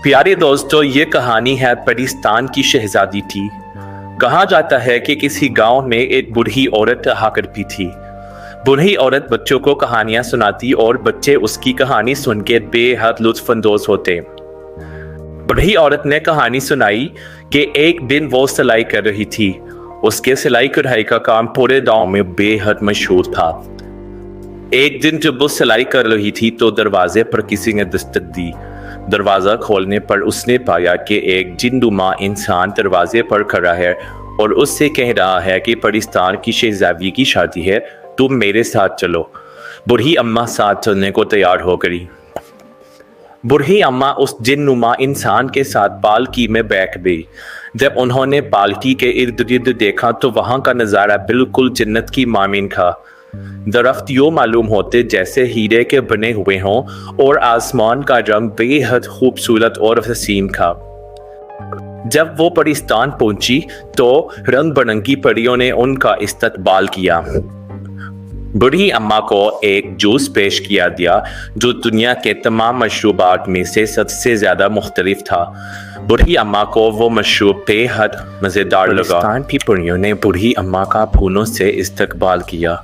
پیارے دوستو، یہ کہانی ہے پاکستان کی شہزادی تھی۔ کہا جاتا ہے کہ کسی گاؤں میں ایک بوڑھی عورت رہا کرتی تھی۔ بوڑھی عورت بچوں کو کہانیاں سناتی اور بچے اس کی کہانی سن کے بے حد لطف اندوز ہوتے۔ بوڑھی عورت نے کہانی سنائی کہ ایک دن وہ سلائی کر رہی تھی۔ اس کے سلائی کڑھائی کا کام پورے گاؤں میں بے حد مشہور تھا۔ ایک دن جب وہ سلائی کر رہی تھی تو دروازے پر کسی نے دستک دی۔ دروازہ کھولنے پر اس نے پایا کہ ایک جننما انسان دروازے پر کھڑا ہے اور اس سے کہہ رہا ہے کہ پاکستان کی شہزادی کی شادی ہے، تم میرے ساتھ چلو۔ بوڑھی اماں ساتھ چلنے کو تیار ہو گئی۔ بوڑھی اماں اس جننما انسان کے ساتھ پالکی میں بیٹھ گئی۔ جب انہوں نے پالکی کے ارد گرد دیکھا تو وہاں کا نظارہ بالکل جنت کی مانند تھا۔ درخت یوں معلوم ہوتے جیسے ہیرے کے بنے ہوئے ہوں اور آسمان کا رنگ بے حد خوبصورت اور حسین تھا۔ جب وہ پاکستان پہنچی تو رنگ برنگی پریوں نے ان کا استقبال کیا۔ بوڑھی اماں کو ایک جوس پیش کیا گیا جو دنیا کے تمام مشروبات میں سے سب سے زیادہ مختلف تھا۔ بوڑھی اماں کو وہ مشروب بے حد مزیدار لگا۔ پاکستان کی پریوں نے بوڑھی اماں کا پھولوں سے استقبال کیا۔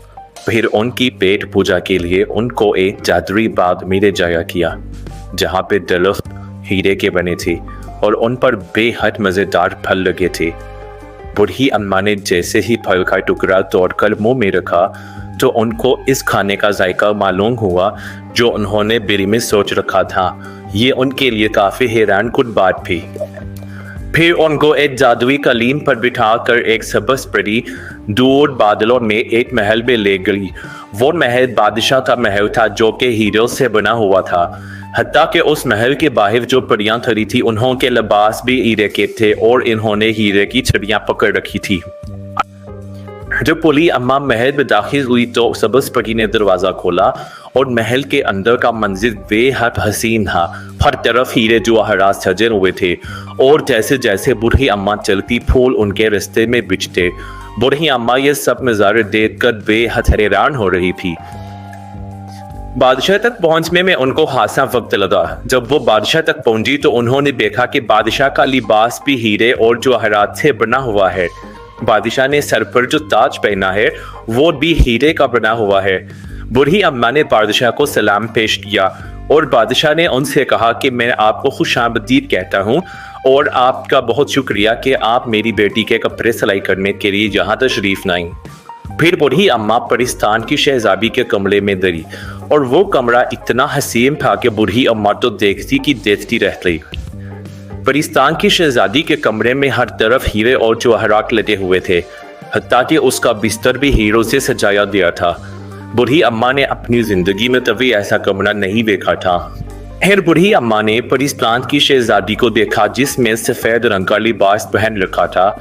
پھر ان کی پیٹ پوجا کے لیے ان کو ایک جادوئی باغ میں لے جایا کیا جہاں پہ درخت ہیرے کے بنے تھے اور ان پر بے حد مزیدار پھل لگے تھے۔ بوڑھی اماں نے جیسے ہی پھل کا ٹکڑا توڑ کر منہ میں رکھا تو ان کو اس کھانے کا ذائقہ معلوم ہوا جو انہوں نے دل میں سوچ رکھا تھا۔ یہ ان کے لیے کافی حیران کن بات تھی۔ پھر ان کو ایک جادوئی قالین پر بٹھا کر ایک سبز پری دور بادلوں میں ایک محل میں لے گئی۔ وہ محل بادشاہ کا محل تھا جو کہ ہیروں سے بنا ہوا تھا۔ حتیٰ کہ اس محل کے باہر جو پریاں کھڑی تھی انہوں کے لباس بھی ہیرے کے تھے اور انہوں نے ہیرے کی چھڑیاں پکڑ رکھی تھی۔ جب بوڑھی اماں محل میں داخل ہوئی تو سبز پری نے دروازہ کھولا اور محل کے اندر کا منظر بے حد حسین تھا۔ ہر طرف ہیرے جواہرات سجے ہوئے تھے اور جیسے جیسے بوڑھی اماں چلتی پھول ان کے رستے میں بچھتے۔ بوڑھی اماں یہ سب نظارے دیکھ کر بے حد حیران ہو رہی تھی۔ بادشاہ تک پہنچنے میں ان کو خاصا وقت لگا۔ جب وہ بادشاہ تک پہنچی تو انہوں نے دیکھا کہ بادشاہ کا لباس بھی ہیرے اور جواہرات سے بنا ہوا ہے۔ بادشاہ نے سر پر جو تاج پہنا ہے وہ بھی ہیرے کا بنا ہوا ہے۔ بوڑھی اماں نے بادشاہ کو سلام پیش کیا اور بادشاہ نے ان سے کہا کہ میں آپ کو خوش آمدید کہتا ہوں اور آپ کا بہت شکریہ کہ آپ میری بیٹی کے کپڑے سلائی کرنے کے لیے یہاں تشریف لائیں۔ پھر بوڑھی اماں پاکستان کی شہزادی کے کمرے میں دری اور وہ کمرہ اتنا حسین تھا کہ بوڑھی اماں تو دیکھتی کی دیکھتی رہ گئی۔ پاکستان کی شہزادی کے کمرے میں ہر طرف ہیرے اور جواہرات لگے ہوئے تھے، حتیٰ کہ اس کا بستر بھی ہیروں سے سجایا گیا تھا۔ بوڑھی اماں نے اپنی زندگی میں کبھی ایسا کمرہ نہیں دیکھا تھا۔ پھر بوڑھی اماں نے پاکستان کی شہزادی کو دیکھا جس میں سفید رنگ کا لباس پہن رکھا تھا۔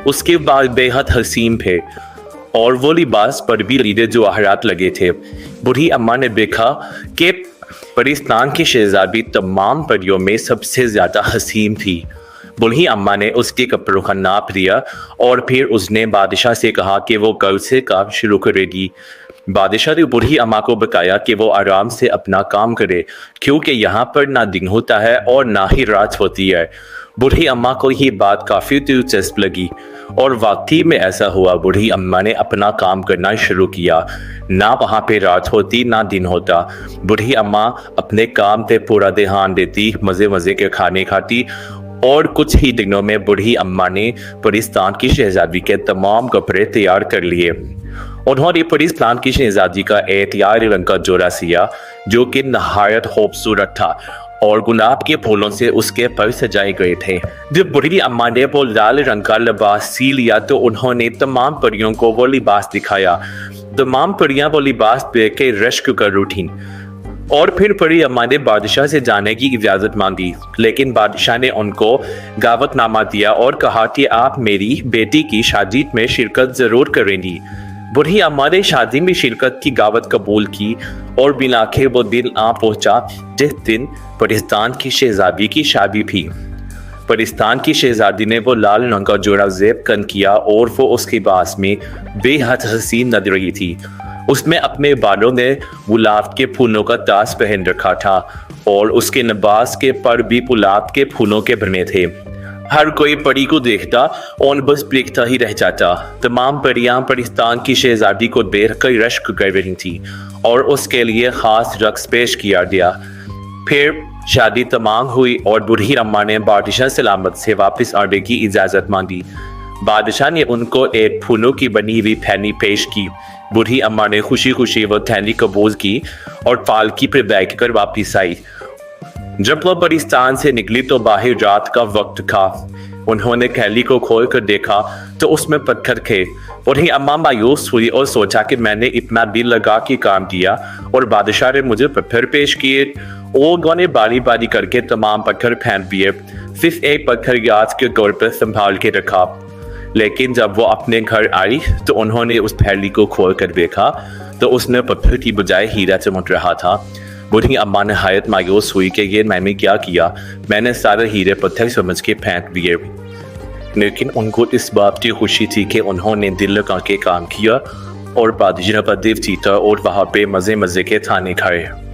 اس کے بال بے حد حسین تھے اور وہ لباس پر بھی ہیرے جواہرات لگے تھے۔ بوڑھی اماں نے دیکھا کہ پاکستان کی شہزادی تمام پریوں میں سب سے زیادہ حسین تھی۔ بوڑھی اماں نے اس کے کپڑوں کا ناپ دیا اور پھر اس نے بادشاہ سے کہا کہ وہ کل سے کام شروع کرے گی۔ بادشاہ نے بوڑھی اماں کو بتایا کہ وہ آرام سے اپنا کام کرے کیونکہ یہاں پر نہ دن ہوتا ہے اور نہ ہی رات ہوتی ہے۔ بوڑھی اماں کو یہ بات کافی دلچسپ لگی اور واقعی میں ایسا ہوا۔ بوڑھی اماں نے اپنا کام کرنا شروع کیا۔ نہ وہاں پہ رات ہوتی نہ دن ہوتا۔ بوڑھی اماں اپنے کام پہ پورا دھیان دیتی، مزے مزے کے کھانے کھاتی اور کچھ ہی دنوں میں بوڑھی اماں نے پاکستان کی شہزادی کے تمام کپڑے تیار کر لیے۔ انہوں نے پاکستان کی شہزادی کا احتیاط رنگ کا جوڑا سیا جو کہ نہایت خوبصورت تھا اور گلاب کے پھولوں سے اس کے پر سجائے گئے تھے۔ جب بوڑھی اماں نے وہ لال رنگ کا لباس سی لیا تو انہوں نے تمام پریوں کو وہ لباس دکھایا۔ تمام پریاں وہ لباس دیکھ کے رشک کر اٹھیں اور پھر پری اماں نے بادشاہ سے جانے کی اجازت مانگی، لیکن بادشاہ نے ان کو دعوت نامہ دیا اور کہا کہ آپ میری بیٹی کی شادی میں شرکت ضرور کریں گی۔ بوڑھی اماں نے شادی میں شرکت کی دعوت قبول کی اور بالآخر وہ دن آ پہنچا جس دن پاکستان کی شہزادی کی شادی تھی۔ پاکستان کی شہزادی نے وہ لال رنگ کا جوڑا زیب کن کیا اور وہ اس کے لباس میں بے حد حسین لگ رہی تھی۔ اس میں اپنے بالوں میں گلاب کے پھولوں کا تاج پہن رکھا تھا اور اس کے نباز کے پر بھی گلاب کے پھولوں کے بنے تھے۔ ہر کوئی پری کو دیکھتا اور بس دیکھتا ہی رہ جاتا۔ تمام پریاں پرستان کی شہزادی کو دیکھ کر رشک کر رہی تھیں اور اس کے لیے خاص رقص پیش کیا گیا۔ پھر شادی تمام ہوئی اور بوڑھی اماں نے بادشاہ سلامت سے واپس آنے کی اجازت مانگی۔ بادشاہ نے ان کو ایک پھولوں کی بنی ہوئی تھیلی پیش کی۔ بوڑھی اماں نے خوشی خوشی وہ تھیلی قبول کی اور پالکی پر بیٹھ کر واپس آئی۔ جب وہ پرستان سے نکلی تو باہر رات کا وقت تھا۔ انہوں نے تھیلی کو کھول کر دیکھا تو اس میں پتھر تھے۔ بوڑھی اماں مایوس ہوئی اور سوچا کہ میں نے اتنا دل لگا کے کام کیا اور بادشاہ نے مجھے پتھر پیش کیے۔ انہوں نے باری باری کر کے تمام پتھر پھینک دیے، صرف ایک پتھر یاد کے طور پر سنبھال کے رکھا۔ لیکن جب وہ اپنے گھر آئی تو انہوں نے اس تھیلی کو کھول کر دیکھا تو اس میں پتھر کی بجائے ہیرا چمک رہا تھا۔ بوڑھی اماں نہایت مایوس ہوئی کہ یہ میں نے کیا کیا، میں نے سارے ہیرے پتھر سمجھ کے پھینک دیے۔ لیکن ان کو اس بات کی خوشی تھی کہ انہوں نے دل لگا کے کام کیا اور بادشاہ کا دل جیتا اور وہاں پہ مزے مزے کے کھانے کھائے۔